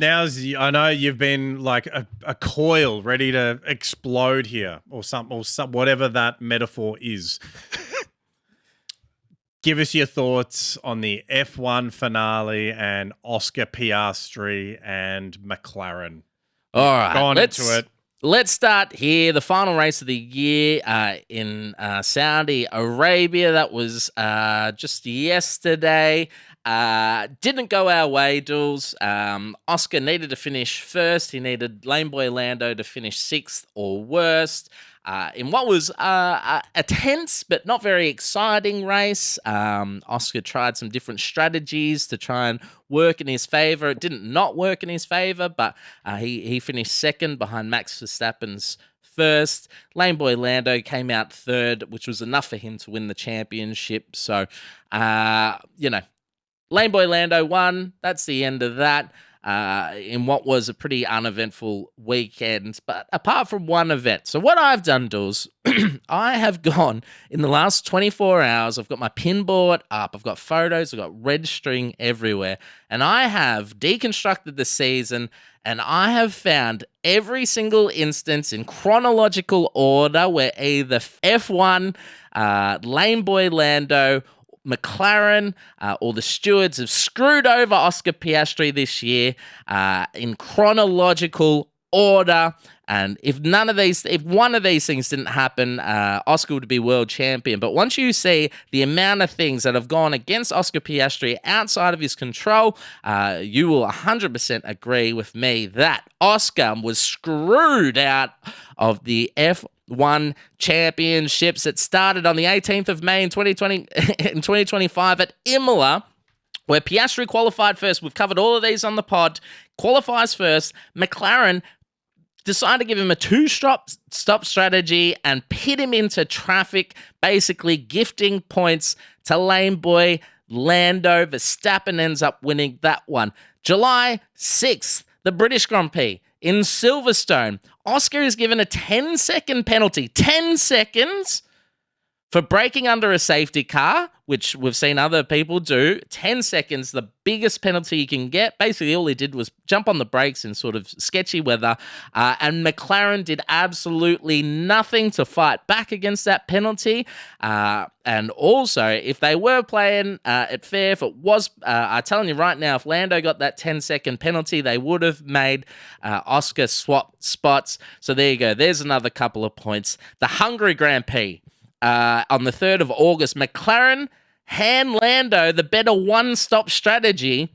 I know you've been like a coil ready to explode here, or whatever that metaphor is. Give us your thoughts on the F1 finale and Oscar Piastri and McLaren. All right, into it. Let's start here. The final race of the year in Saudi Arabia. That was just yesterday. Didn't go our way, Duels. Oscar needed to finish first. He needed Laneboy Lando to finish sixth or worst. In what was a tense but not very exciting race. Oscar tried some different strategies to try and work in his favor. It didn't not work in his favor, but he finished second behind Max Verstappen's first. Laneboy Lando came out third, which was enough for him to win the championship. So, Laneboy Lando won. That's the end of that. In what was a pretty uneventful weekend, but apart from one event. So what I've done, Duels, I have gone in the last 24 hours, I've got my pin board up, I've got photos, I've got red string everywhere, and I have deconstructed the season, and I have found every single instance in chronological order where either F1, Laneboy Lando, McLaren or the stewards have screwed over Oscar Piastri this year in chronological order. And if one of these things didn't happen, Oscar would be world champion. But once you see the amount of things that have gone against Oscar Piastri outside of his control, you will 100% agree with me that Oscar was screwed out of the F1 championships. It started on the 18th of May in 2025 at Imola, where Piastri qualified first. We've covered all of these on the pod. Qualifies first. McLaren decided to give him a two-stop strategy and pit him into traffic, basically gifting points to Laneboy Lando. Verstappen ends up winning that one. July 6th, the British Grand Prix in Silverstone. Oscar is given a 10-second penalty. 10 seconds for braking under a safety car, which we've seen other people do. 10 seconds, the biggest penalty you can get. Basically, all he did was jump on the brakes in sort of sketchy weather, and McLaren did absolutely nothing to fight back against that penalty. And also, if they were playing it fair, if it was, I'm telling you right now, if Lando got that 10-second penalty, they would have made Oscar swap spots. So there you go. There's another couple of points. The Hungary Grand Prix. On the 3rd of August, McLaren hand Lando the better one-stop strategy,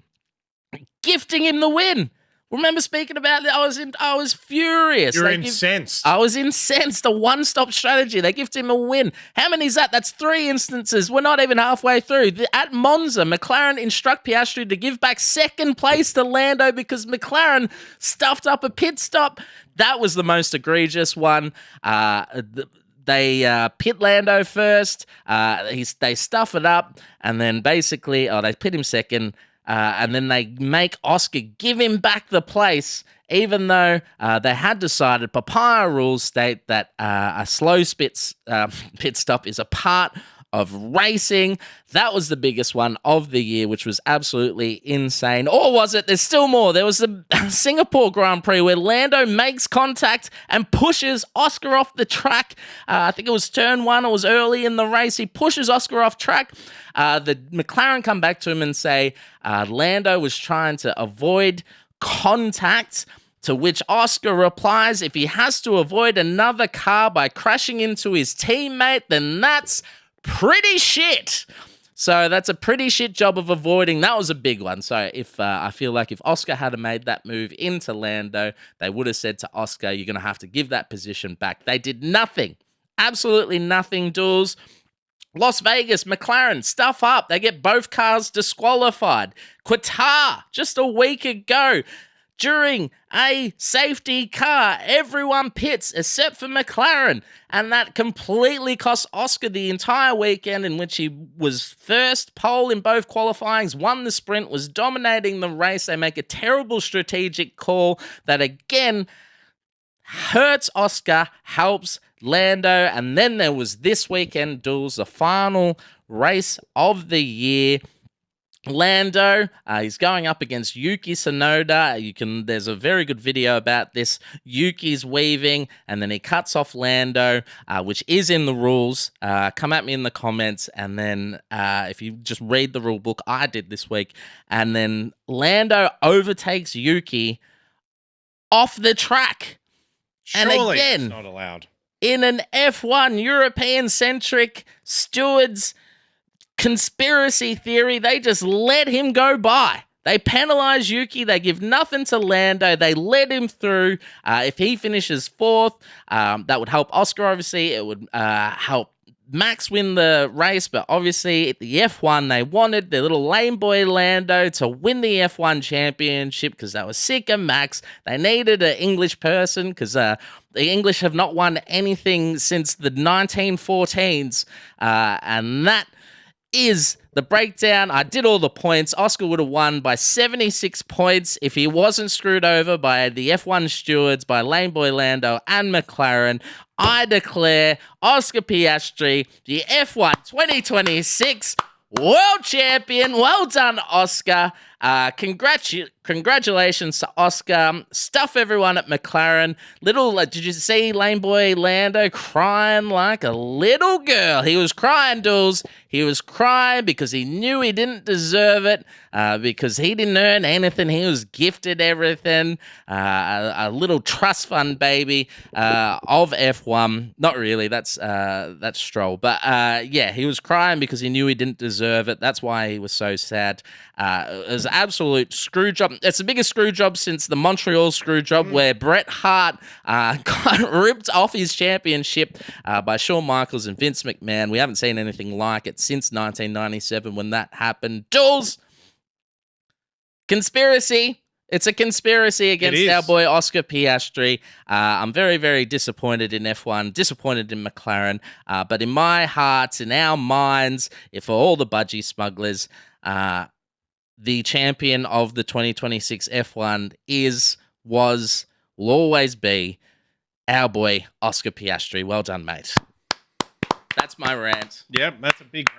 gifting him the win. Remember speaking about that? I was furious. You're incensed. I was incensed. A one-stop strategy. They gifted him a win. How many is that? That's 3 instances. We're not even halfway through. At Monza, McLaren instruct Piastri to give back second place to Lando because McLaren stuffed up a pit stop. That was the most egregious one. They pit Lando first, they stuff it up, and then basically, they pit him second, and then they make Oscar give him back the place, even though they had decided papaya rules state that a slow pit stop is a part of racing. That was the biggest one of the year, which was absolutely insane. Or was it? There's still more. There was the Singapore Grand Prix where Lando makes contact and pushes Oscar off the track. I think it was turn 1. It was early in the race. He pushes Oscar off track. The McLaren come back to him and say Lando was trying to avoid contact, to which Oscar replies, if he has to avoid another car by crashing into his teammate, then that's pretty shit. So that's a pretty shit job of avoiding. That was a big one. So if I feel like if Oscar had made that move into Lando, they would have said to Oscar, you're going to have to give that position back. They did nothing. Absolutely nothing, Duels. Las Vegas, McLaren, stuff up. They get both cars disqualified. Qatar, just a week ago, during a safety car, everyone pits except for McLaren. And that completely cost Oscar the entire weekend, in which he was first pole in both qualifyings, won the sprint, was dominating the race. They make a terrible strategic call that again hurts Oscar, helps Lando. And then there was this weekend, Duels, the final race of the year Lando, he's going up against Yuki Tsunoda. There's a very good video about this. Yuki's weaving, and then he cuts off Lando, which is in the rules. Come at me in the comments, and then if you just read the rule book, I did this week, and then Lando overtakes Yuki off the track. Surely and again, it's not allowed. In an F1 European-centric stewards conspiracy theory, they just let him go by. They penalize Yuki. They give nothing to Lando. They let him through. If he finishes fourth, that would help Oscar, obviously. It would help Max win the race, but obviously at the F1, they wanted their little lame boy Lando to win the F1 championship because they were sick of Max. They needed an English person because the English have not won anything since the 1914s, and that is the breakdown. I did all the points. Oscar would have won by 76 points if he wasn't screwed over by the F1 stewards, by Lane Boy Lando and McLaren. I declare Oscar Piastri the F1 2026 world champion. Well done, Oscar. Congratulations to Oscar. Stuff everyone at McLaren. Did you see Lane Boy Lando crying like a little girl? He was crying, duels. He was crying because he knew he didn't deserve it, because he didn't earn anything. He was gifted everything. A little trust fund baby of F1. Not really. That's Stroll. But yeah, he was crying because he knew he didn't deserve it. That's why he was so sad. It was an absolute screw job. It's the biggest screw job since the Montreal screw job, where Bret Hart got ripped off his championship by Shawn Michaels and Vince McMahon. We haven't seen anything like it since 1997 when that happened. Jules, conspiracy. It's a conspiracy against our boy Oscar Piastri. I'm very, very disappointed in F1, disappointed in McLaren. But in my heart, in our minds, for all the Budgy Smugglers, the champion of the 2026 F1 will always be our boy Oscar Piastri. Well done, mate. That's my rant. Yep, that's a big rant.